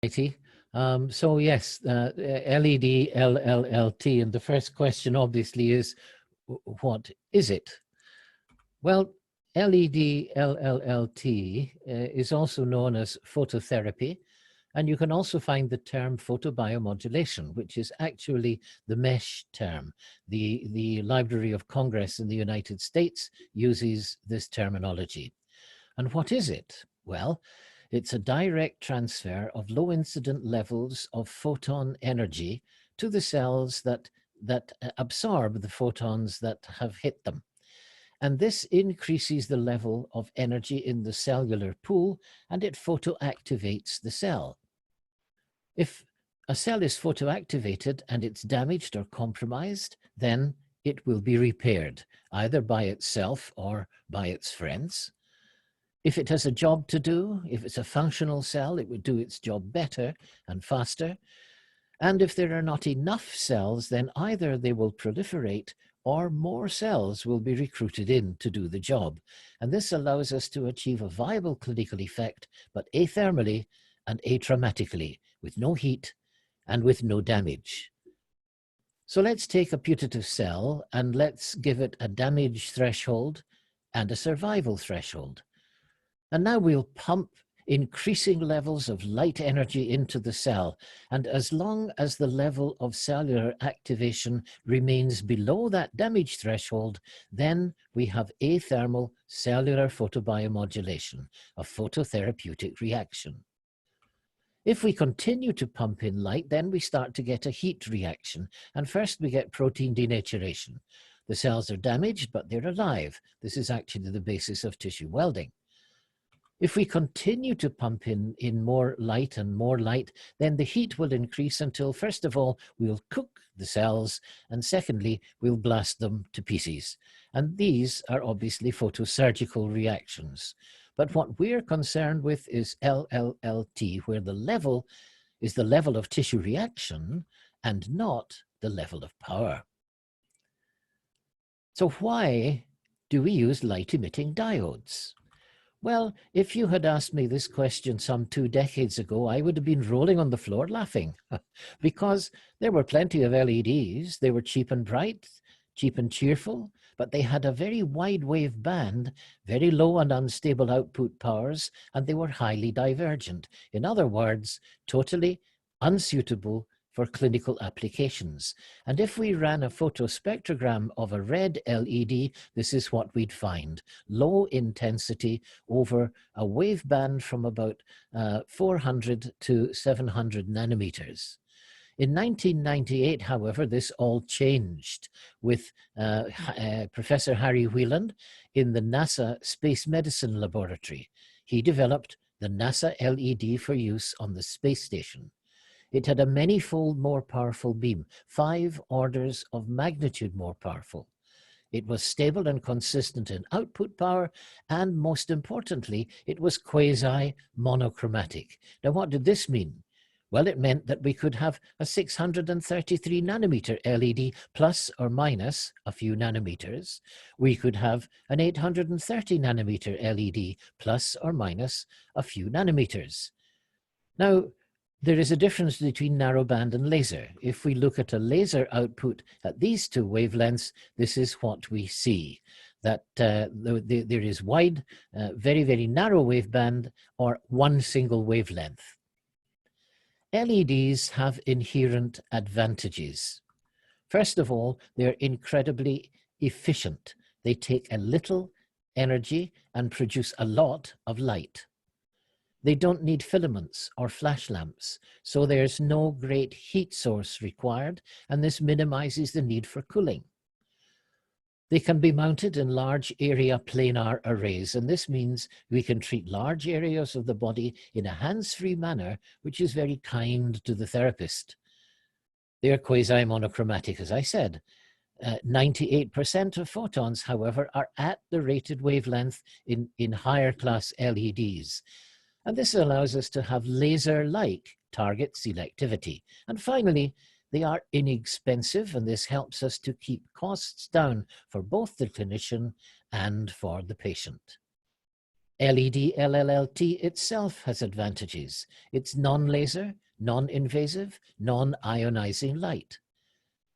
Righty. So yes, LED, LLLT, and the first question obviously is, what is it? Well, LED, LLLT is also known as phototherapy, and you can also find the term photobiomodulation, which is actually the mesh term. The Library of Congress in the United States uses this terminology. And what is it? Well, it's a direct transfer of low incident levels of photon energy to the cells that absorb the photons that have hit them. And this increases the level of energy in the cellular pool, and it photoactivates the cell. If a cell is photoactivated and it's damaged or compromised, then it will be repaired, either by itself or by its friends. If it has a job to do, if it's a functional cell, it would do its job better and faster. And if there are not enough cells, then either they will proliferate or more cells will be recruited in to do the job. And this allows us to achieve a viable clinical effect, but athermally and atraumatically, with no heat and with no damage. So let's take a putative cell and let's give it a damage threshold and a survival threshold. And now we'll pump increasing levels of light energy into the cell. And as long as the level of cellular activation remains below that damage threshold, then we have athermal cellular photobiomodulation, a phototherapeutic reaction. If we continue to pump in light, then we start to get a heat reaction. And first we get protein denaturation. The cells are damaged, but they're alive. This is actually the basis of tissue welding. If we continue to pump in more light, then the heat will increase until, first of all, we'll cook the cells, and secondly, we'll blast them to pieces. And these are obviously photosurgical reactions. But what we're concerned with is LLLT, where the level is the level of tissue reaction and not the level of power. So why do we use light-emitting diodes? Well, if you had asked me this question some 2 decades ago, I would have been rolling on the floor laughing because there were plenty of LEDs. They were cheap and bright, cheap and cheerful, but they had a very wide wave band, very low and unstable output powers, and they were highly divergent. In other words, totally unsuitable for clinical applications. And if we ran a photospectrogram of a red LED, this is what we'd find. Low intensity over a wave band from about 400 to 700 nanometers. In 1998, however, this all changed with Professor Harry Wheeland in the NASA Space Medicine Laboratory. He developed the NASA LED for use on the space station. It had a many-fold more powerful beam, 5 orders of magnitude more powerful. It was stable and consistent in output power, and most importantly, it was quasi-monochromatic. Now, what did this mean? Well, it meant that we could have a 633 nanometer LED plus or minus a few nanometers. We could have an 830 nanometer LED plus or minus a few nanometers. Now, there is a difference between narrowband and laser. If we look at a laser output at these 2 wavelengths, this is what we see, that there is wide, very, very narrow waveband or one single wavelength. LEDs have inherent advantages. First of all, they're incredibly efficient. They take a little energy and produce a lot of light. They don't need filaments or flash lamps, so there's no great heat source required, and this minimizes the need for cooling. They can be mounted in large area planar arrays, and this means we can treat large areas of the body in a hands-free manner, which is very kind to the therapist. They are quasi-monochromatic, as I said. 98% of photons, however, are at the rated wavelength in higher class LEDs. And this allows us to have laser-like target selectivity. And finally, they are inexpensive, and this helps us to keep costs down for both the clinician and for the patient. LED LLLT itself has advantages. It's non-laser, non-invasive, non-ionizing light.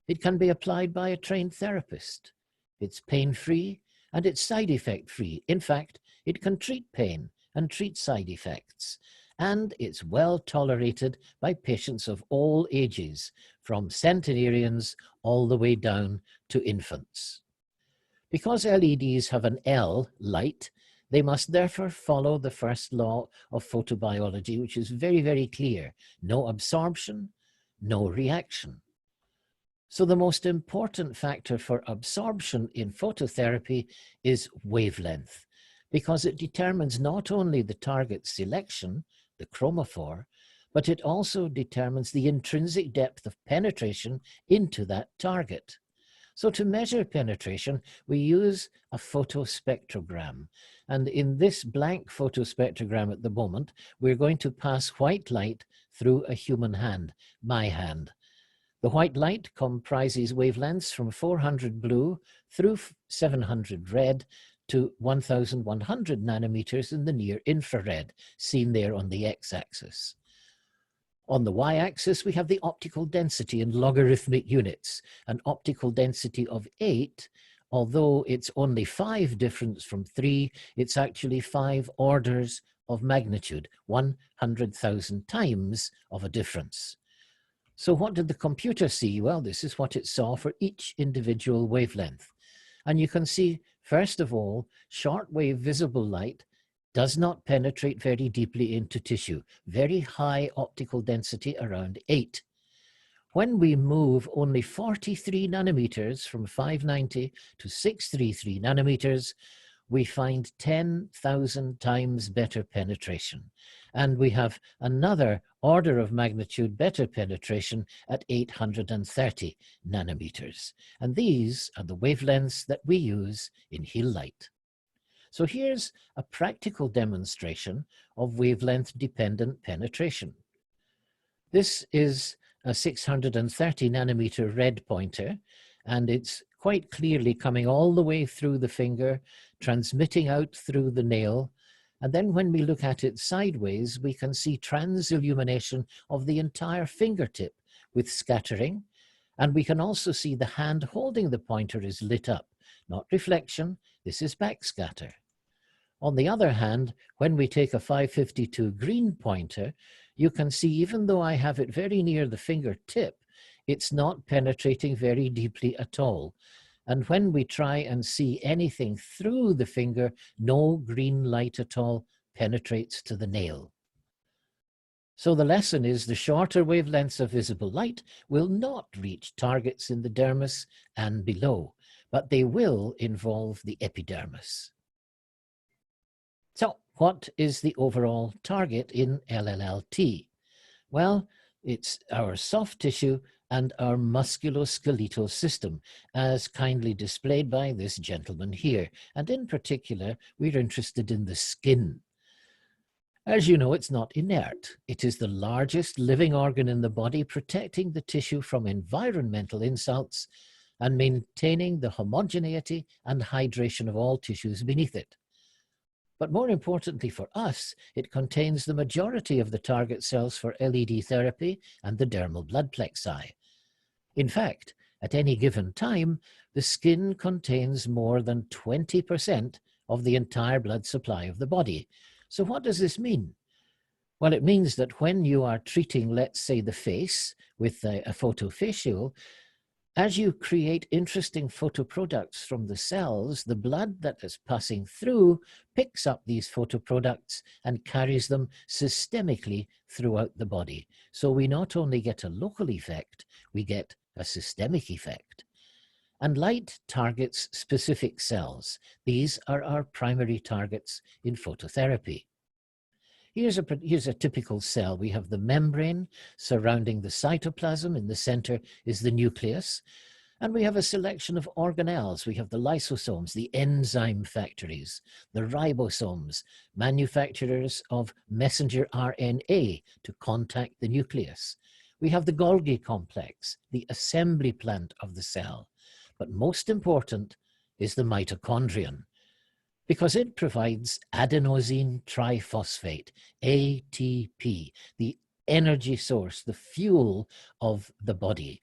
It can be applied by a trained therapist. It's pain-free and it's side effect-free. In fact, it can treat pain and treat side effects. And it's well tolerated by patients of all ages, from centenarians all the way down to infants. Because LEDs have an L, light, they must therefore follow the first law of photobiology, which is very, very clear. No absorption, no reaction. So the most important factor for absorption in phototherapy is wavelength, because it determines not only the target selection, the chromophore, but it also determines the intrinsic depth of penetration into that target. So to measure penetration, we use a photospectrogram. And in this blank photospectrogram at the moment, we're going to pass white light through a human hand, my hand. The white light comprises wavelengths from 400 blue through 700 red to 1100 nanometers in the near infrared, seen there on the x-axis. On the y-axis, we have the optical density in logarithmic units, an optical density of 8. Although it's only 5 difference from 3, it's actually 5 orders of magnitude, 100,000 times of a difference. So what did the computer see? Well, this is what it saw for each individual wavelength. And you can see, first of all, shortwave visible light does not penetrate very deeply into tissue, very high optical density around 8. When we move only 43 nanometers from 590 to 633 nanometers, we find 10,000 times better penetration. And we have another order of magnitude better penetration at 830 nanometers. And these are the wavelengths that we use in Healite. So here's a practical demonstration of wavelength-dependent penetration. This is a 630 nanometer red pointer, and it's quite clearly coming all the way through the finger, transmitting out through the nail. And then when we look at it sideways, we can see transillumination of the entire fingertip with scattering. And we can also see the hand holding the pointer is lit up, not reflection, this is backscatter. On the other hand, when we take a 552 green pointer, you can see even though I have it very near the fingertip, it's not penetrating very deeply at all. And when we try and see anything through the finger, no green light at all penetrates to the nail. So the lesson is the shorter wavelengths of visible light will not reach targets in the dermis and below, but they will involve the epidermis. So what is the overall target in LLLT? Well, it's our soft tissue and our musculoskeletal system, as kindly displayed by this gentleman here. And in particular, we're interested in the skin. As you know, it's not inert. It is the largest living organ in the body, protecting the tissue from environmental insults and maintaining the homogeneity and hydration of all tissues beneath it. But more importantly for us, it contains the majority of the target cells for LED therapy and the dermal blood plexi. In fact, at any given time, the skin contains more than 20% of the entire blood supply of the body. So what does this mean? Well, it means that when you are treating, let's say, the face with a photofacial, as you create interesting photoproducts from the cells, the blood that is passing through picks up these photoproducts and carries them systemically throughout the body. So we not only get a local effect, we get a systemic effect. And light targets specific cells. These are our primary targets in phototherapy. Here's a typical cell. We have the membrane surrounding the cytoplasm. In the center is the nucleus. And we have a selection of organelles. We have the lysosomes, the enzyme factories, the ribosomes, manufacturers of messenger RNA to contact the nucleus. We have the Golgi complex, the assembly plant of the cell. But most important is the mitochondrion. because it provides adenosine triphosphate, ATP, the energy source, the fuel of the body.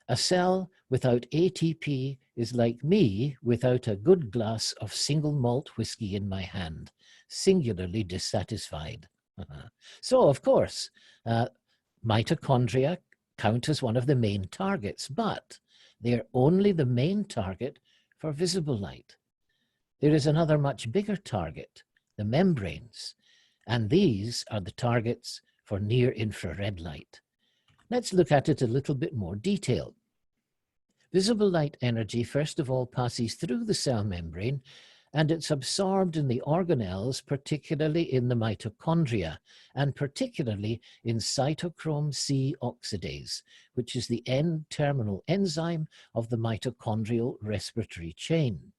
A cell without ATP is like me without a good glass of single malt whiskey in my hand, singularly dissatisfied. So, of course, mitochondria count as one of the main targets, but they're only the main target for visible light. There is another much bigger target, the membranes, and these are the targets for near-infrared light. Let's look at it a little bit more detail. Visible light energy, first of all, passes through the cell membrane, and it's absorbed in the organelles, particularly in the mitochondria, and particularly in cytochrome C oxidase, which is the N-terminal enzyme of the mitochondrial respiratory chain.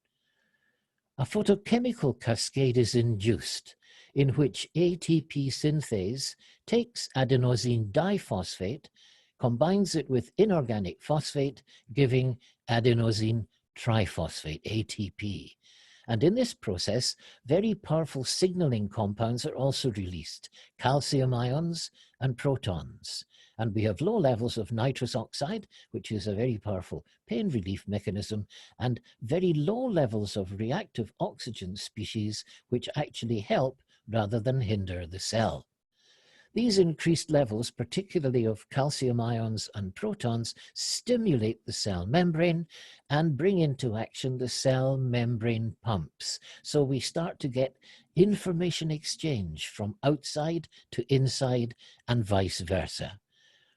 A photochemical cascade is induced, in which ATP synthase takes adenosine diphosphate, combines it with inorganic phosphate, giving adenosine triphosphate, ATP. And in this process, very powerful signaling compounds are also released, calcium ions and protons. And we have low levels of nitrous oxide, which is a very powerful pain relief mechanism, and very low levels of reactive oxygen species, which actually help rather than hinder the cell. These increased levels, particularly of calcium ions and protons, stimulate the cell membrane and bring into action the cell membrane pumps. So we start to get information exchange from outside to inside and vice versa.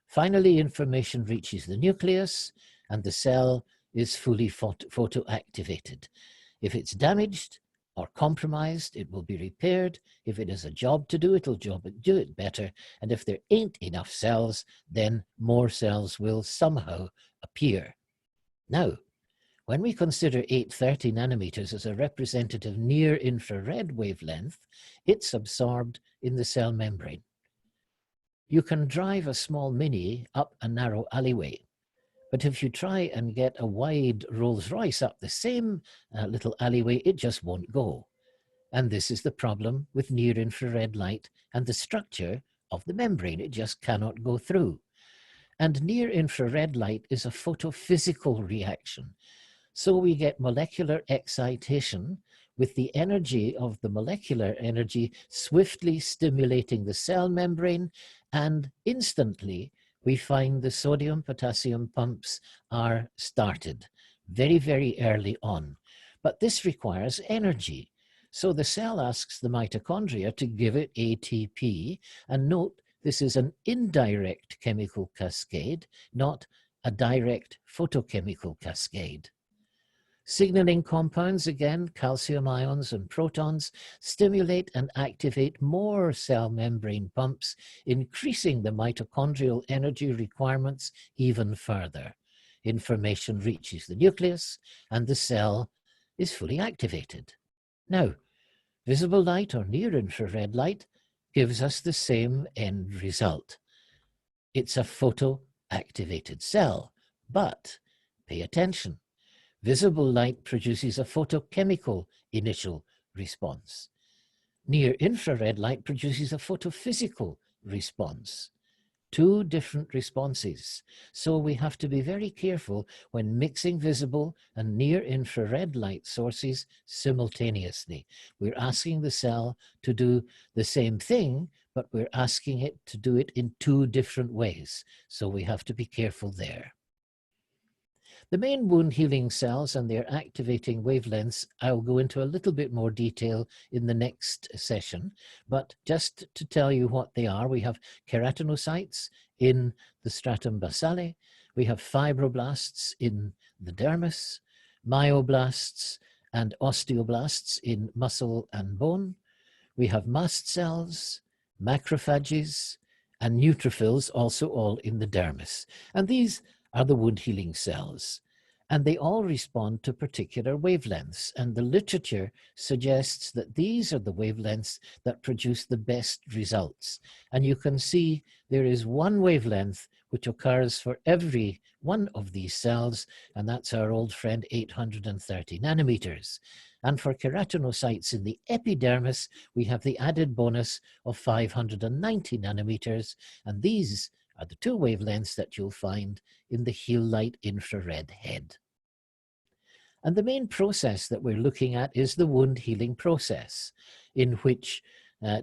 Finally, information reaches the nucleus and the cell is fully photoactivated. If it's damaged or compromised, it will be repaired. If it has a job to do, it'll do it better. And if there ain't enough cells, then more cells will somehow appear. Now, when we consider 830 nanometers as a representative near-infrared wavelength, it's absorbed in the cell membrane. You can drive a small Mini up a narrow alleyway, but if you try and get a wide Rolls-Royce up the same little alleyway, it just won't go. And this is the problem with near-infrared light and the structure of the membrane. It just cannot go through. And near-infrared light is a photophysical reaction. So we get molecular excitation with the energy of the molecular energy swiftly stimulating the cell membrane, and instantly we find the sodium-potassium pumps are started very, very early on. But this requires energy. So the cell asks the mitochondria to give it ATP, and note this is an indirect chemical cascade, not a direct photochemical cascade. Signaling compounds, again, calcium ions and protons, stimulate and activate more cell membrane pumps, increasing the mitochondrial energy requirements even further. Information reaches the nucleus and the cell is fully activated. Now, visible light or near-infrared light gives us the same end result. It's a photoactivated cell, but pay attention. Visible light produces a photochemical initial response. Near-infrared light produces a photophysical response. Two different responses. So we have to be very careful when mixing visible and near-infrared light sources simultaneously. We're asking the cell to do the same thing, but we're asking it to do it in two different ways. So we have to be careful there. The main wound healing cells and their activating wavelengths, I'll go into a little bit more detail in the next session, but just to tell you what they are, we have keratinocytes in the stratum basale, we have fibroblasts in the dermis, myoblasts and osteoblasts in muscle and bone, we have mast cells, macrophages, and neutrophils also all in the dermis. And these are the wound healing cells, and they all respond to particular wavelengths, and the literature suggests that these are the wavelengths that produce the best results. And you can see there is one wavelength which occurs for every one of these cells, and that's our old friend 830 nanometers. And for keratinocytes in the epidermis, we have the added bonus of 590 nanometers, and these are the two wavelengths that you'll find in the Healite infrared head. And the main process that we're looking at is the wound healing process, in which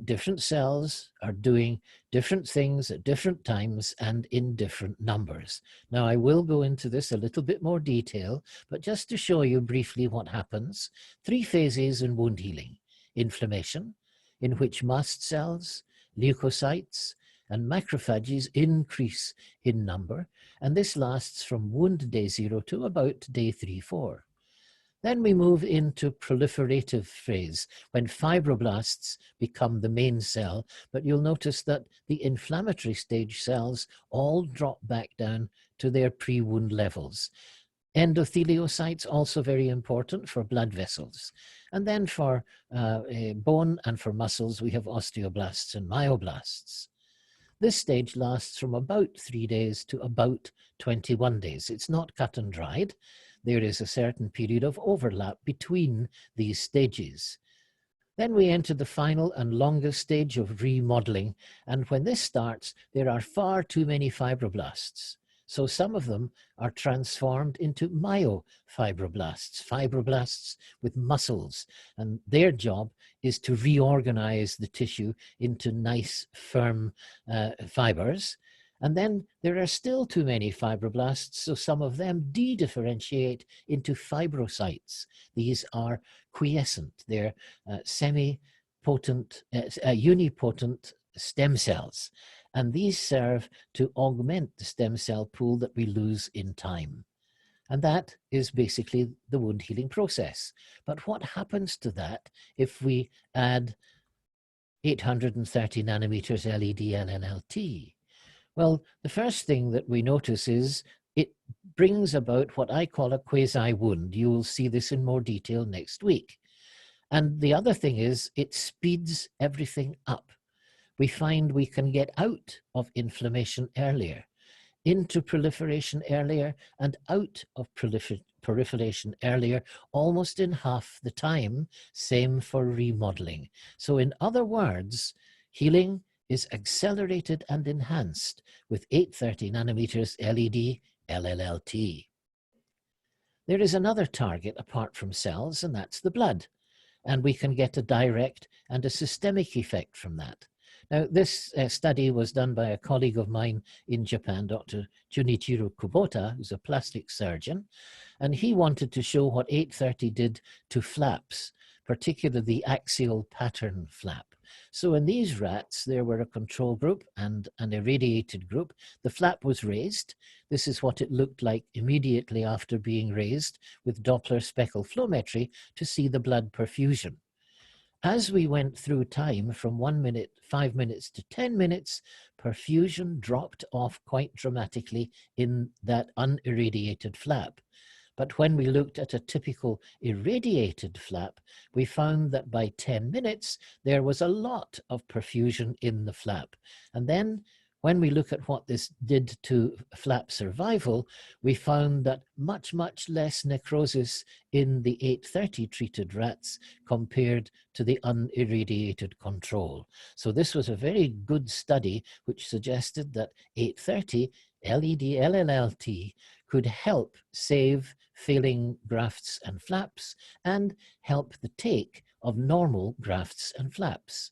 different cells are doing different things at different times and in different numbers. Now, I will go into this a little bit more detail, but just to show you briefly what happens, 3 phases in wound healing: inflammation, in which mast cells, leukocytes, and macrophages increase in number, and this lasts from wound day 0 to about day 3-4. Then we move into proliferative phase, when fibroblasts become the main cell, but you'll notice that the inflammatory stage cells all drop back down to their pre-wound levels. Endotheliocytes, also very important for blood vessels. And then for bone and for muscles, we have osteoblasts and myoblasts. This stage lasts from about 3 days to about 21 days. It's not cut and dried. There is a certain period of overlap between these stages. Then we enter the final and longest stage of remodeling, and when this starts, there are far too many fibroblasts. So some of them are transformed into myofibroblasts, fibroblasts with muscles, and their job is to reorganize the tissue into nice, firm fibers. And then there are still too many fibroblasts, so some of them de-differentiate into fibrocytes. These are quiescent. They're semi-potent, unipotent stem cells. And these serve to augment the stem cell pool that we lose in time. And that is basically the wound healing process. But what happens to that if we add 830 nanometers LED LLLT? Well, the first thing that we notice is it brings about what I call a quasi-wound. You will see this in more detail next week. And the other thing is it speeds everything up. We find we can get out of inflammation earlier, into proliferation earlier, and out of proliferation earlier, almost in half the time. Same for remodeling. So in other words, healing is accelerated and enhanced with 830 nanometers LED LLLT. There is another target apart from cells, and that's the blood. And we can get a direct and a systemic effect from that. Now, this study was done by a colleague of mine in Japan, Dr. Junichiro Kubota, who's a plastic surgeon, and he wanted to show what 830 did to flaps, particularly the axial pattern flap. So in these rats, there were a control group and an irradiated group. The flap was raised. This is what it looked like immediately after being raised with Doppler speckle flowmetry to see the blood perfusion. As we went through time from 1 minute, 5 minutes to 10 minutes, perfusion dropped off quite dramatically in that unirradiated flap. But when we looked at a typical irradiated flap, we found that by 10 minutes, there was a lot of perfusion in the flap. And then when we look at what this did to flap survival, we found that much, much less necrosis in the 830 treated rats compared to the unirradiated control. So this was a very good study which suggested that 830 LED LLLT could help save failing grafts and flaps and help the take of normal grafts and flaps.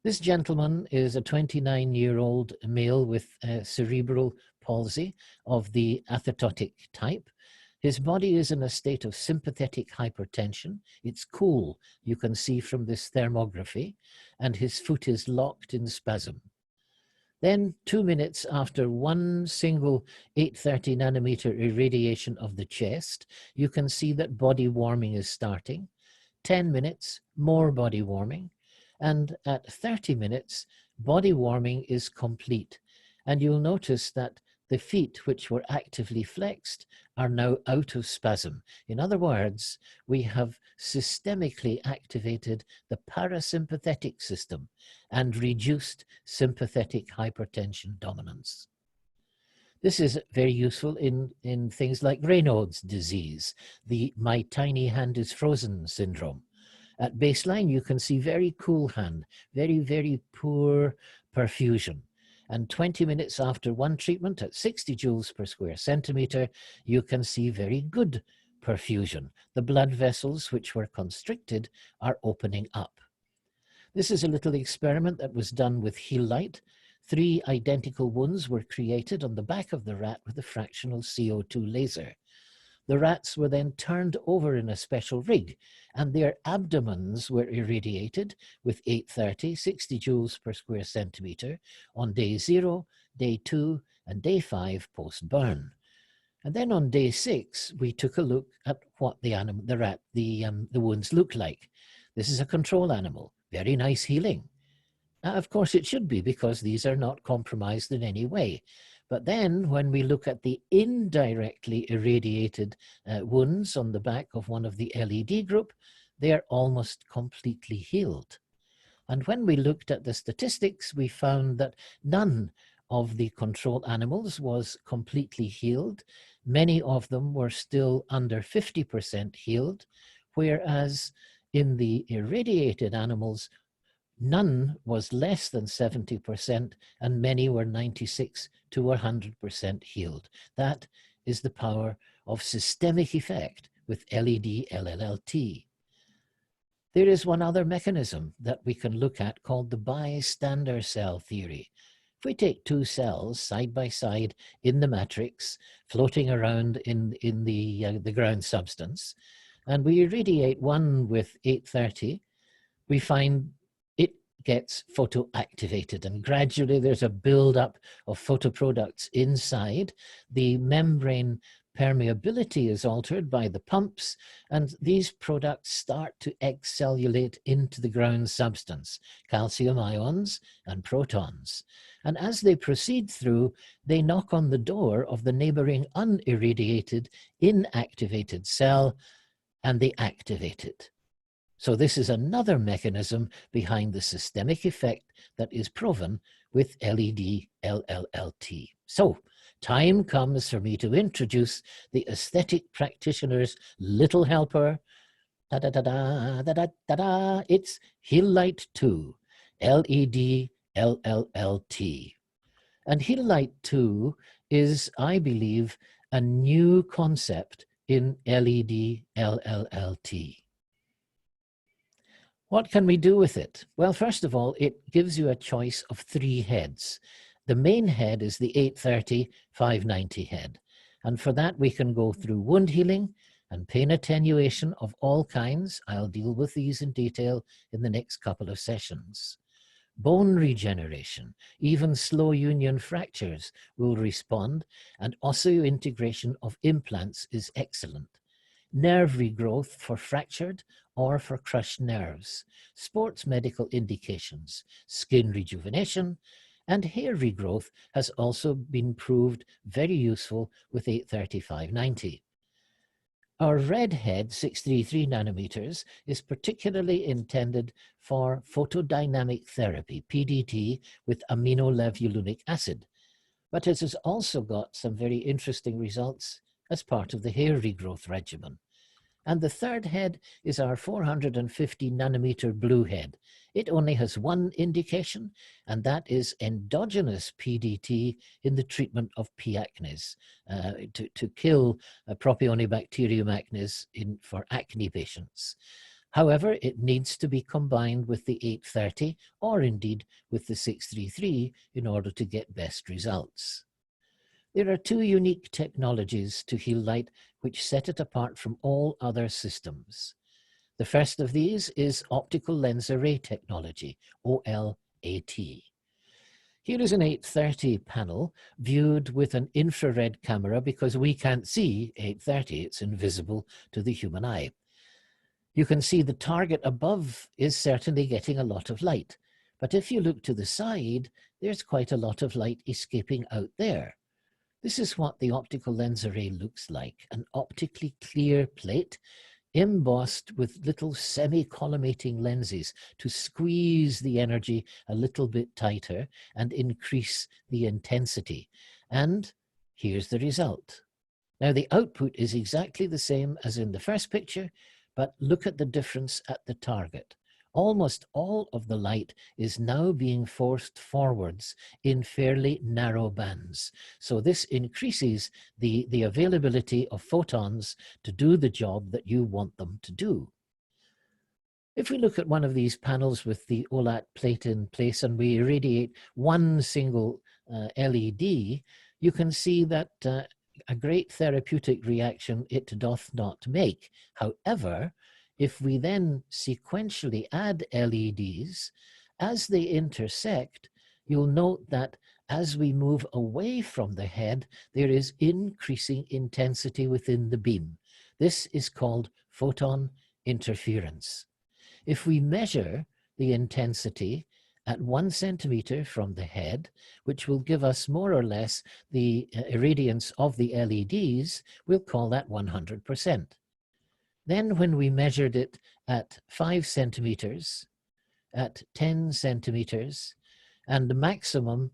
This gentleman is a 29-year-old male with cerebral palsy of the athertotic type. His body is in a state of sympathetic hypertension. It's cool, you can see from this thermography, and his foot is locked in spasm. Then 2 minutes after one single 830 nanometer irradiation of the chest, you can see that body warming is starting. 10 minutes, more body warming. And at 30 minutes, body warming is complete. And you'll notice that the feet, which were actively flexed, are now out of spasm. In other words, we have systemically activated the parasympathetic system and reduced sympathetic hypertension dominance. This is very useful in things like Raynaud's disease, the my tiny hand is frozen syndrome. At baseline, you can see very cool hand, very, very poor perfusion. And 20 minutes after one treatment at 60 joules per square centimeter, you can see very good perfusion. The blood vessels which were constricted are opening up. This is a little experiment that was done with Healite. 3 identical wounds were created on the back of the rat with a fractional CO2 laser. The rats were then turned over in a special rig, and their abdomens were irradiated with 830, 60 joules per square centimeter on day 0, day 2, and day 5 post-burn. And then on day 6, we took a look at what the wounds look like. This is a control animal, very nice healing. Of course, it should be, because these are not compromised in any way. But then when we look at the indirectly irradiated wounds on the back of one of the LED group, they are almost completely healed. And when we looked at the statistics, we found that none of the control animals was completely healed. Many of them were still under 50% healed, whereas in the irradiated animals, none was less than 70%, and many were 96 to 100% healed. That is the power of systemic effect with LED-LLLT. There is one other mechanism that we can look at called the bystander cell theory. If we take 2 cells side by side in the matrix, floating around in the ground substance, and we irradiate one with 830, we find it gets photoactivated, and gradually there's a buildup of photoproducts inside. The membrane permeability is altered by the pumps, and these products start to excellulate into the ground substance, calcium ions and protons. And as they proceed through, they knock on the door of the neighboring unirradiated, inactivated cell, and they activate it. So this is another mechanism behind the systemic effect that is proven with LED-LLLT. So time comes for me to introduce the aesthetic practitioner's little helper. Da-da-da-da, it's Healite 2, LED-LLLT. And Healite 2 is, I believe, a new concept in LED-LLLT. What can we do with it? Well, first of all, it gives you a choice of 3 heads. The main head is the 830, 590 head. And for that, we can go through wound healing and pain attenuation of all kinds. I'll deal with these in detail in the next couple of sessions. Bone regeneration, even slow union fractures will respond, and osseointegration of implants is excellent. Nerve regrowth for fractured or for crushed nerves, sports medical indications, skin rejuvenation, and hair regrowth has also been proved very useful with 83590. Our red head, 633 nanometers, is particularly intended for photodynamic therapy, PDT, with aminolevulinic acid, but it has also got some very interesting results as part of the hair regrowth regimen. And the third head is our 450 nanometer blue head. It only has one indication, and that is endogenous PDT in the treatment of P. acnes, to kill Propionibacterium acnes for acne patients. However, it needs to be combined with the 830 or indeed with the 633 in order to get best results. There are 2 unique technologies to Healite which set it apart from all other systems. The first of these is optical lens array technology, OLAT. Here is an 830 panel viewed with an infrared camera because we can't see 830, it's invisible to the human eye. You can see the target above is certainly getting a lot of light, but if you look to the side, there's quite a lot of light escaping out there. This is what the optical lens array looks like, an optically clear plate embossed with little semi-collimating lenses to squeeze the energy a little bit tighter and increase the intensity. And here's the result. Now the output is exactly the same as in the first picture, but look at the difference at the target. Almost all of the light is now being forced forwards in fairly narrow bands. So this increases the availability of photons to do the job that you want them to do. If we look at one of these panels with the OLAT plate in place and we irradiate one single LED, you can see that a great therapeutic reaction it doth not make. However, if we then sequentially add LEDs, as they intersect, you'll note that as we move away from the head, there is increasing intensity within the beam. This is called photon interference. If we measure the intensity at 1 centimeter from the head, which will give us more or less the irradiance of the LEDs, we'll call that 100%. Then when we measured it at 5 centimeters, at 10 centimeters, and the maximum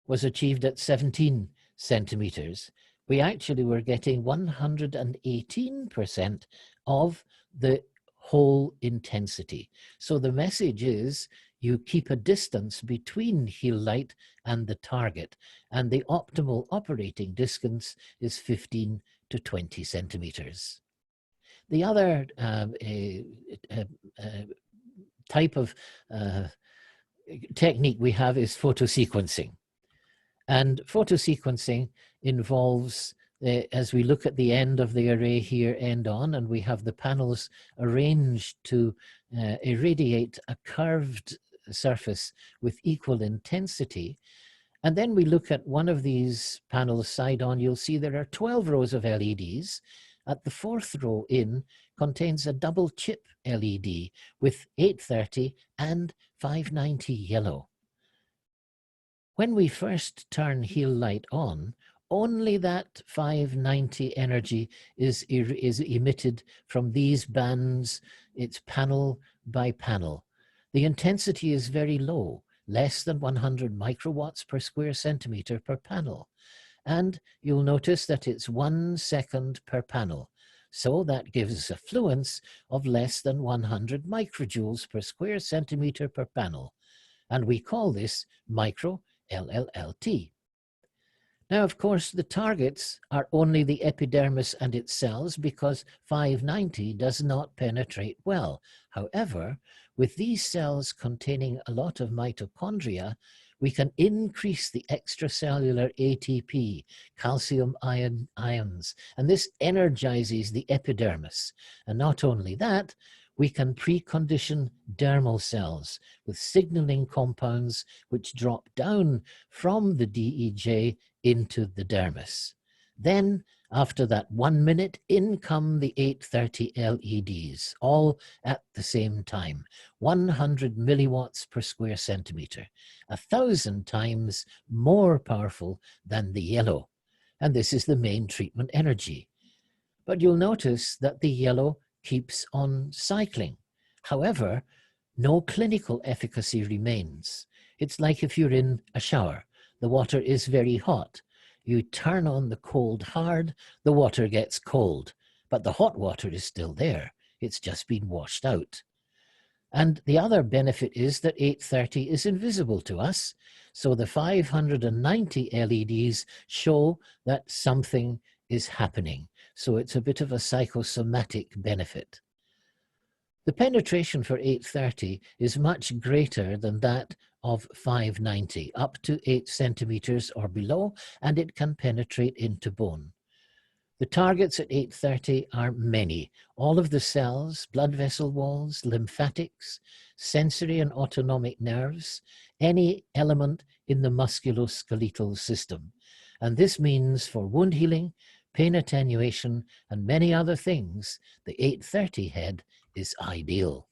was achieved at 17 centimeters, we actually were getting 118% of the whole intensity. So the message is you keep a distance between Healite and the target, and the optimal operating distance is 15 to 20 centimeters. The other type of technique we have is photosequencing. And photosequencing involves, as we look at the end of the array here, end on, and we have the panels arranged to irradiate a curved surface with equal intensity. And then we look at one of these panels side on, you'll see there are 12 rows of LEDs. At the 4th row in contains a double chip LED with 830 and 590 yellow. When we first turn Healite on, only that 590 energy is emitted from these bands. It's panel by panel. The intensity is very low, less than 100 microwatts per square centimeter per panel. And you'll notice that it's 1 second per panel. So that gives a fluence of less than 100 microjoules per square centimeter per panel. And we call this micro LLLT. Now, of course, the targets are only the epidermis and its cells because 590 does not penetrate well. However, with these cells containing a lot of mitochondria, we can increase the extracellular ATP, calcium ions, and this energizes the epidermis. And not only that, we can precondition dermal cells with signaling compounds which drop down from the DEJ into the dermis. Then, after that 1 minute, in come the 830 LEDs, all at the same time, 100 milliwatts per square centimeter, 1,000 times more powerful than the yellow. And this is the main treatment energy. But you'll notice that the yellow keeps on cycling. However, no clinical efficacy remains. It's like if you're in a shower. The water is very hot. You turn on the cold hard, the water gets cold, but the hot water is still there. It's just been washed out. And the other benefit is that 830 is invisible to us. So the 590 LEDs show that something is happening. So it's a bit of a psychosomatic benefit. The penetration for 830 is much greater than that of 590, up to 8 centimeters or below, and it can penetrate into bone. The targets at 830 are many. All of the cells, blood vessel walls, lymphatics, sensory and autonomic nerves, any element in the musculoskeletal system. And this means for wound healing, pain attenuation, and many other things, the 830 head is ideal.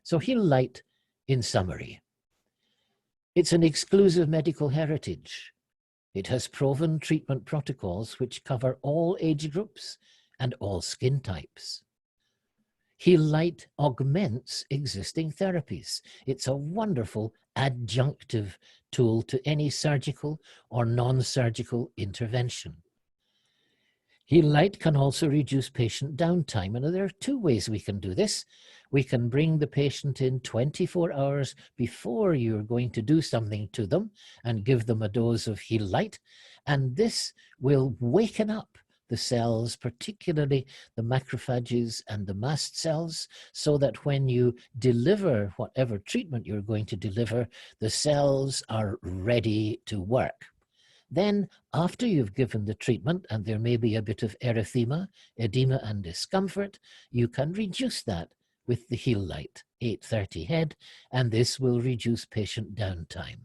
So Healite in summary. It's an exclusive medical heritage. It has proven treatment protocols which cover all age groups and all skin types. Healite augments existing therapies. It's a wonderful adjunctive tool to any surgical or non-surgical intervention. Healite can also reduce patient downtime, and there are two ways we can do this. We can bring the patient in 24 hours before you're going to do something to them and give them a dose of Healite, and this will waken up the cells, particularly the macrophages and the mast cells, so that when you deliver whatever treatment you're going to deliver, the cells are ready to work. Then, after you've given the treatment, and there may be a bit of erythema, edema, and discomfort, you can reduce that with the Healite 830 head, and this will reduce patient downtime.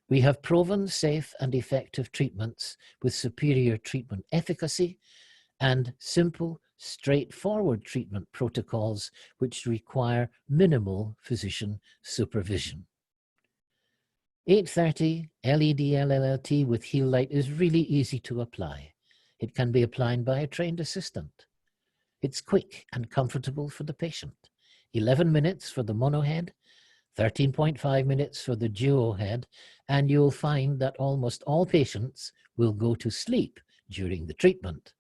We have proven safe and effective treatments with superior treatment efficacy and simple, straightforward treatment protocols which require minimal physician supervision. 830 LED LLLT with Healite is really easy to apply. It can be applied by a trained assistant. It's quick and comfortable for the patient. 11 minutes for the mono head, 13.5 minutes for the duo head, and you'll find that almost all patients will go to sleep during the treatment.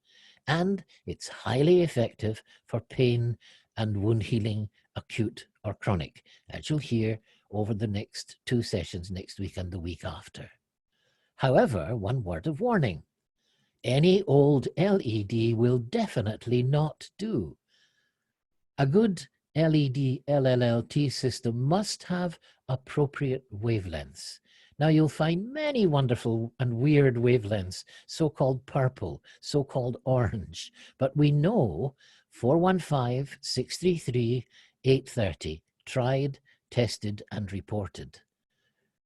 And it's highly effective for pain and wound healing, acute or chronic, as you'll hear over the next 2 sessions next week and the week after. However, one word of warning: any old LED will definitely not do. A good LED LLLT system must have appropriate wavelengths. Now you'll find many wonderful and weird wavelengths, so-called purple, so-called orange, but we know 415, 633, 830, tried, tested, and reported.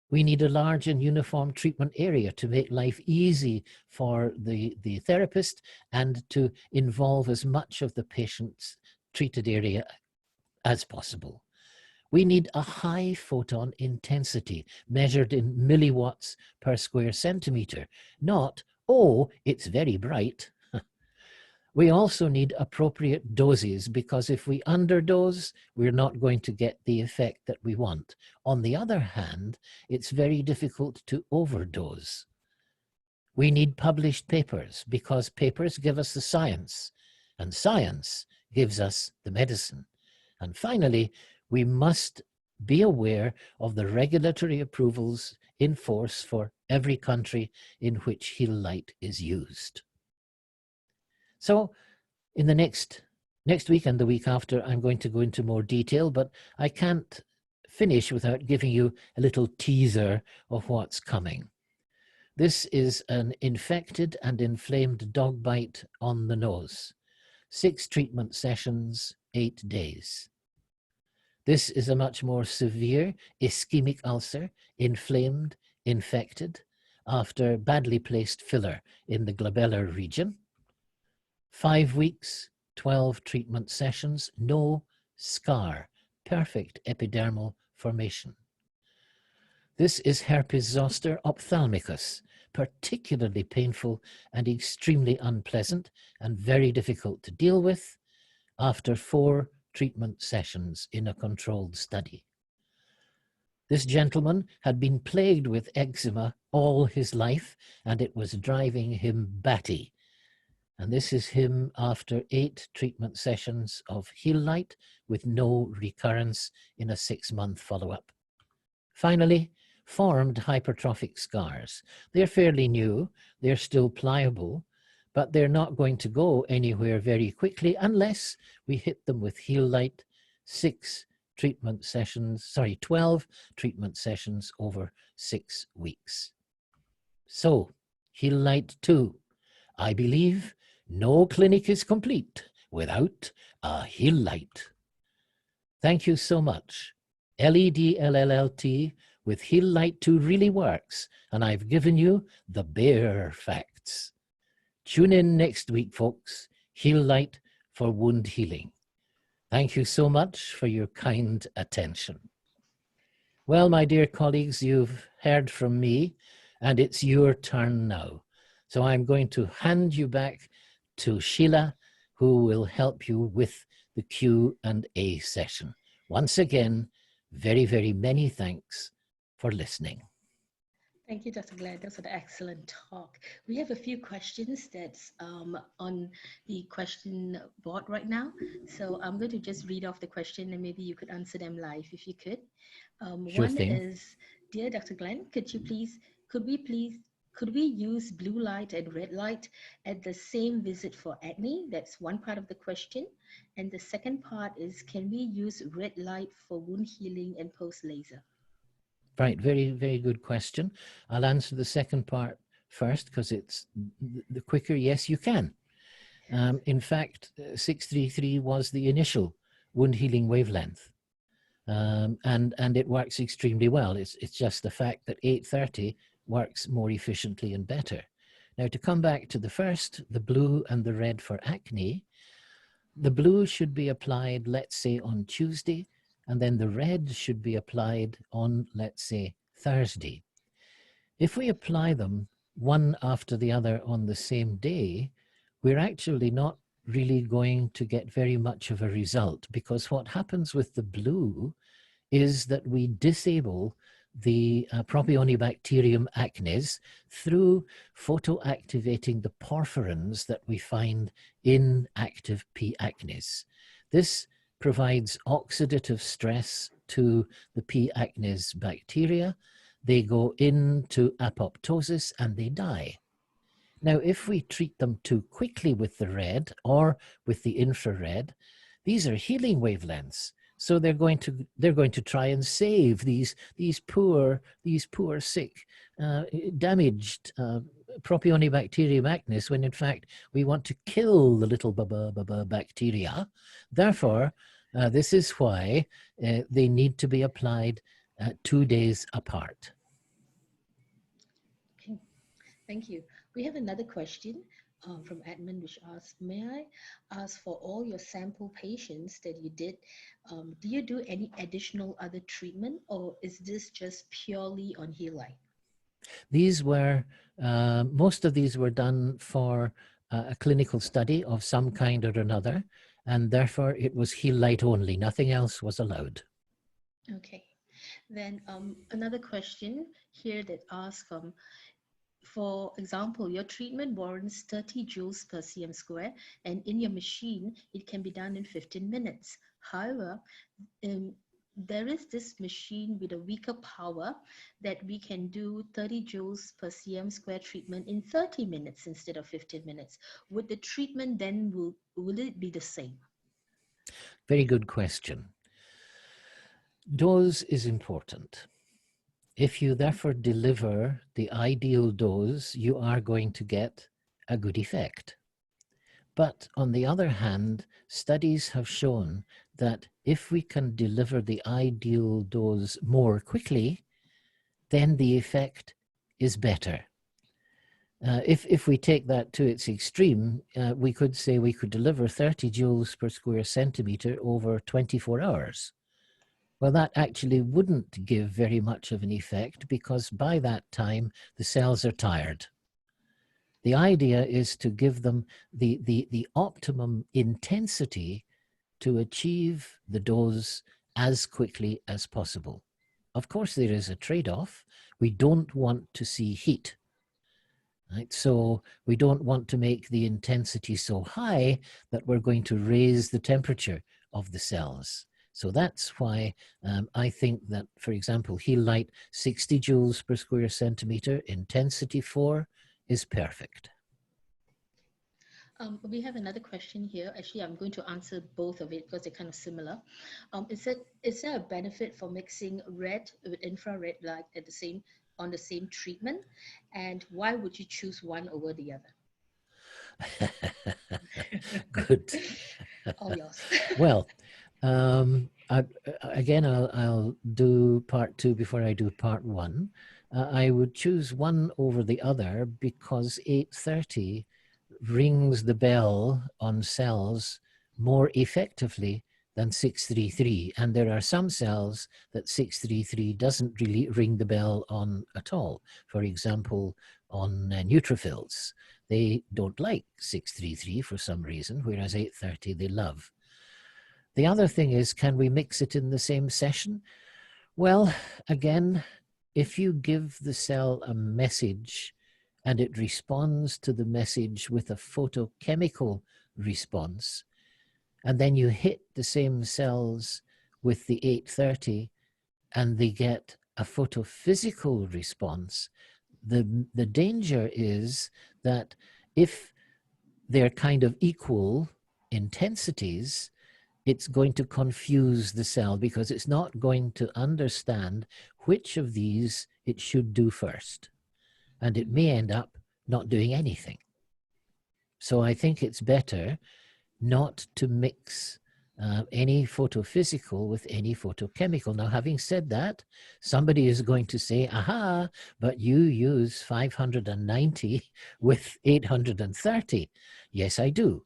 We need a large and uniform treatment area to make life easy for the therapist and to involve as much of the patient's treated area as possible. We need a high photon intensity measured in milliwatts per square centimeter, not, oh, it's very bright. We also need appropriate doses, because if we underdose, we're not going to get the effect that we want. On the other hand, it's very difficult to overdose. We need published papers, because papers give us the science, and science gives us the medicine. And finally, we must be aware of the regulatory approvals in force for every country in which Healite is used. So in the next week and the week after, I'm going to go into more detail, but I can't finish without giving you a little teaser of what's coming. This is an infected and inflamed dog bite on the nose. 6 treatment sessions, 8 days. This is a much more severe ischemic ulcer, inflamed, infected, after badly placed filler in the glabellar region. 5 weeks, 12 treatment sessions, no scar, perfect epidermal formation. This is herpes zoster ophthalmicus, particularly painful and extremely unpleasant and very difficult to deal with after 4 treatment sessions in a controlled study. This gentleman had been plagued with eczema all his life, and it was driving him batty. And this is him after 8 treatment sessions of Healite with no recurrence in a 6-month follow-up. Finally, formed hypertrophic scars. They're fairly new, they're still pliable, but they're not going to go anywhere very quickly unless we hit them with Healite 12 treatment sessions over 6 weeks. So, Healite 2, I believe no clinic is complete without a Healite. Thank you so much. LED LLLT with Healite 2 really works, and I've given you the bare facts. Tune in next week, folks. Healite for wound healing. Thank you so much for your kind attention. Well, my dear colleagues, you've heard from me, and it's your turn now. So I'm going to hand you back to Sheila, who will help you with the Q&A session. Once again, very, very many thanks for listening. Thank you, Dr. Glen. That was an excellent talk. We have a few questions that's on the question board right now. So I'm going to just read off the question and maybe you could answer them live if you could. Sure One thing. is, dear Dr. Glen, could we please, could we use blue light and red light at the same visit for acne? That's one part of the question. And the second part is, can we use red light for wound healing and post laser? Right, very, very good question. I'll answer the second part first because it's the quicker. Yes, you can. In fact, 633 was the initial wound healing wavelength, and it works extremely well. It's just the fact that 830 works more efficiently and better. Now, to come back to the first, the blue and the red for acne, the blue should be applied, let's say, on Tuesday, and then the red should be applied on, let's say, Thursday. If we apply them one after the other on the same day, we're actually not really going to get very much of a result, because what happens with the blue is that we disable the Propionibacterium acnes through photoactivating the porphyrins that we find in active P. acnes. This provides oxidative stress to the P. acnes bacteria. They go into apoptosis and they die. Now, if we treat them too quickly with the red or with the infrared, these are healing wavelengths. So they're going to try and save these poor sick, damaged Propionibacterium acnes, when in fact we want to kill the little bacteria. Therefore, this is why they need to be applied 2 days apart. Okay, thank you. We have another question from Edmund, which asks, may I ask, for all your sample patients that you did, do you do any additional other treatment, or is this just purely on Healite? These were, most of these were done for a clinical study of some kind or another, and therefore it was Healite only. Nothing else was allowed. Okay. Then another question here that asks, for example, your treatment warrants 30 joules per cm square, and in your machine, it can be done in 15 minutes. However, there is this machine with a weaker power that we can do 30 joules per cm square treatment in 30 minutes instead of 15 minutes. Would the treatment then, will it be the same? Very good question. Dose is important. If you therefore deliver the ideal dose, you are going to get a good effect. But on the other hand, studies have shown that if we can deliver the ideal dose more quickly, then the effect is better. If we take that to its extreme, we could say we could deliver 30 joules per square centimeter over 24 hours. Well, that actually wouldn't give very much of an effect, because by that time the cells are tired. The idea is to give them the optimum intensity to achieve the dose as quickly as possible. Of course, there is a trade-off. We don't want to see heat. Right? So we don't want to make the intensity so high that we're going to raise the temperature of the cells. So that's why I think that, for example, Healite 60 joules per square centimeter, intensity 4, is perfect. We have another question here. Actually, I'm going to answer both of it because they're kind of similar. Is there a benefit for mixing red with infrared light on the same treatment? And why would you choose one over the other? Good. All yours. Well, again, I'll do part 2 before I do part 1. I would choose one over the other because 830 rings the bell on cells more effectively than 633. And there are some cells that 633 doesn't really ring the bell on at all. For example, on neutrophils. They don't like 633 for some reason, whereas 830 they love. The other thing is, can we mix it in the same session? Well, again, if you give the cell a message and it responds to the message with a photochemical response, and then you hit the same cells with the 830 and they get a photophysical response, the danger is that if they're kind of equal intensities, it's going to confuse the cell because it's not going to understand which of these it should do first. And it may end up not doing anything. So I think it's better not to mix any photophysical with any photochemical. Now, having said that, somebody is going to say, aha, but you use 590 with 830. Yes, I do.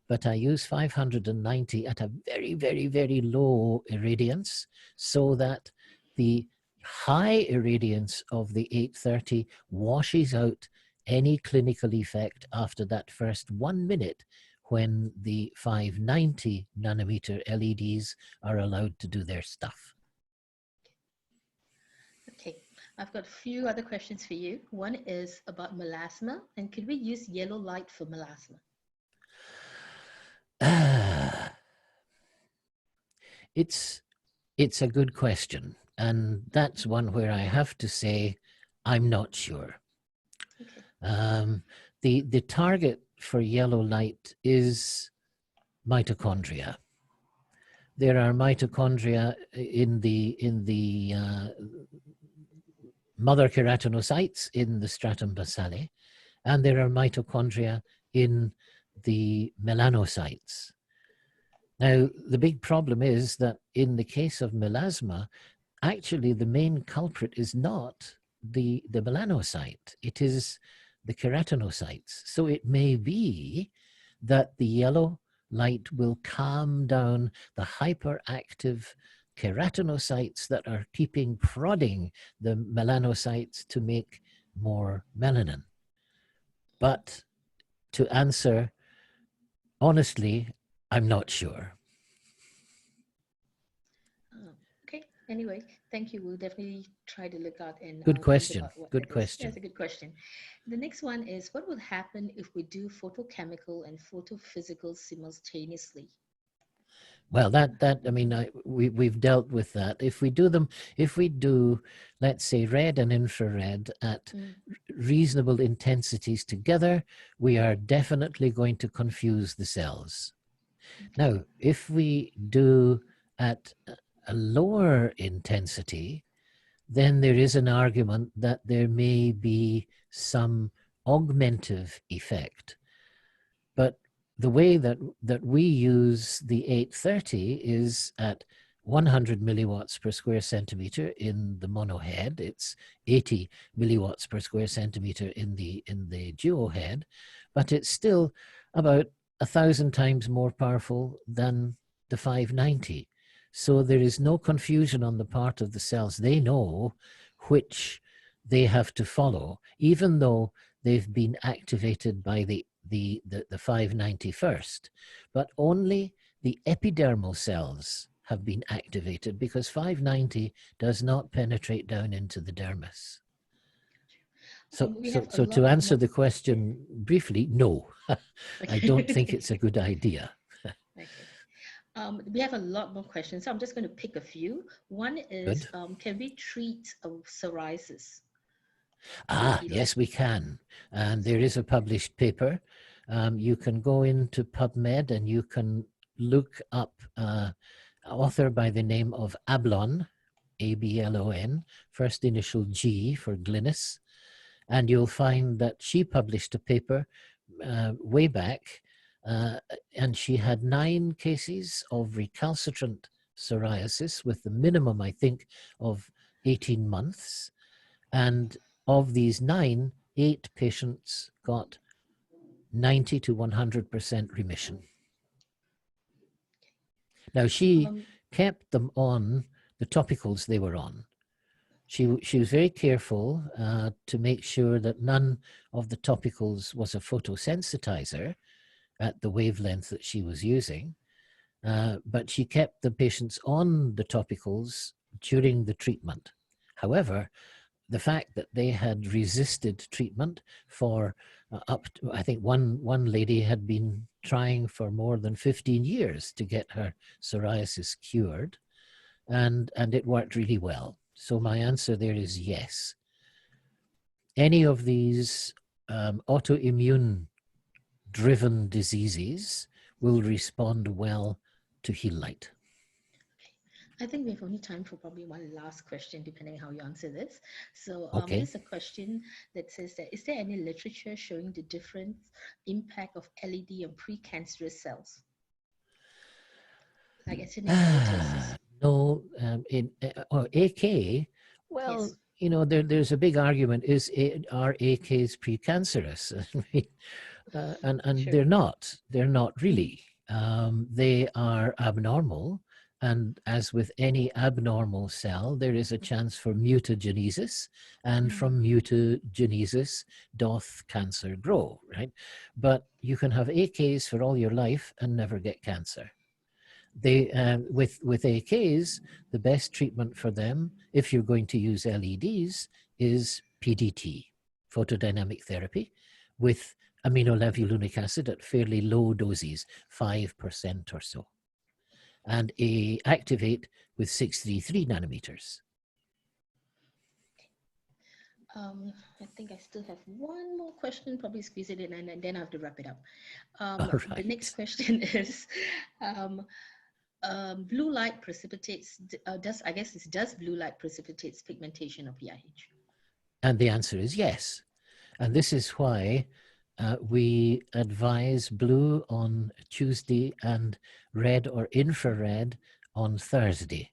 But I use 590 at a very, very, very low irradiance so that the high irradiance of the 830 washes out any clinical effect after that first 1 minute when the 590 nanometer LEDs are allowed to do their stuff. Okay, I've got a few other questions for you. One is about melasma, and could we use yellow light for melasma? It's a good question, and that's one where I have to say I'm not sure. Okay. The target for yellow light is mitochondria. There are mitochondria in the mother keratinocytes in the stratum basale, and there are mitochondria in the melanocytes. Now, the big problem is that in the case of melasma, actually the main culprit is not the melanocyte, it is the keratinocytes. So it may be that the yellow light will calm down the hyperactive keratinocytes that are keeping prodding the melanocytes to make more melanin. But to answer honestly, I'm not sure. Okay. Anyway, thank you. We'll definitely try to look out and good question. Think about what Good question. That's a good question. The next one is, what will happen if we do photochemical and photophysical simultaneously? Well, I mean, we've dealt with that. If we do, let's say, red and infrared at reasonable intensities together, we are definitely going to confuse the cells. Okay. Now, if we do at a lower intensity, then there is an argument that there may be some augmentative effect. But the way that we use the 830 is at 100 milliwatts per square centimeter in the mono head. It's 80 milliwatts per square centimeter in the duo head, but it's still about 1,000 times more powerful than the 590. So there is no confusion on the part of the cells. They know which they have to follow, even though they've been activated by the 590 first, but only the epidermal cells have been activated because 590 does not penetrate down into the dermis. So to answer the question briefly, no, I don't think it's a good idea. Okay. We have a lot more questions, so I'm just going to pick a few. One is, can we treat psoriasis? Yes, we can. And there is a published paper. You can go into PubMed and you can look up an author by the name of Ablon, A-B-L-O-N, first initial G for Glynis. And you'll find that she published a paper way back, and she had 9 cases of recalcitrant psoriasis with the minimum, I think, of 18 months. And of these 9, 8 patients got 90 to 100% remission. Now, she kept them on the topicals they were on. She was very careful to make sure that none of the topicals was a photosensitizer at the wavelength that she was using. but she kept the patients on the topicals during the treatment. However, the fact that they had resisted treatment for up to, I think one lady had been trying for more than 15 years to get her psoriasis cured, and it worked really well. So my answer there is yes. Any of these autoimmune driven diseases will respond well to Healite. I think we have only time for probably one last question, depending how you answer this. So Okay. here's a question that says that, is there any literature showing the different impact of LED on precancerous cells, like as in inhibitors? No, in or AK, well, Yes, you know, there's a big argument: are AKs precancerous? I mean, and sure. they're not really. They are abnormal, and as with any abnormal cell, there is a chance for mutagenesis, and Mm. from mutagenesis doth cancer grow, right? But you can have AKs for all your life and never get cancer. They with AKs, the best treatment for them, if you're going to use LEDs, is PDT, photodynamic therapy, with aminolevulinic acid at fairly low doses, 5% or so, and a activate with 633 nanometers. I think I still have one more question, probably squeeze it in, and then I have to wrap it up. All The next right. question is, um, blue light precipitates, does blue light precipitates pigmentation of PIH? And the answer is yes. And this is why we advise blue on Tuesday and red or infrared on Thursday.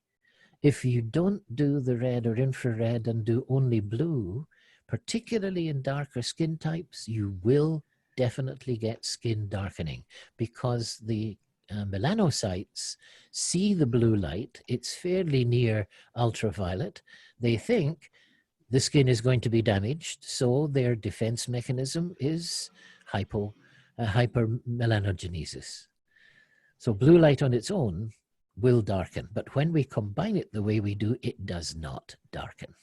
If you don't do the red or infrared and do only blue, particularly in darker skin types, you will definitely get skin darkening because the melanocytes see the blue light. It's fairly near ultraviolet. They think the skin is going to be damaged, so their defense mechanism is hypermelanogenesis. So blue light on its own will darken, but when we combine it the way we do, it does not darken.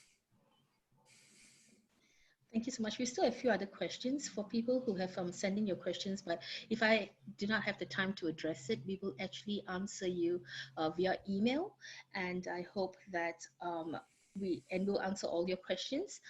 Thank you so much. We still have a few other questions for people who have sent in your questions, but if I do not have the time to address it, we will actually answer you via email, and I hope that we'll answer all your questions.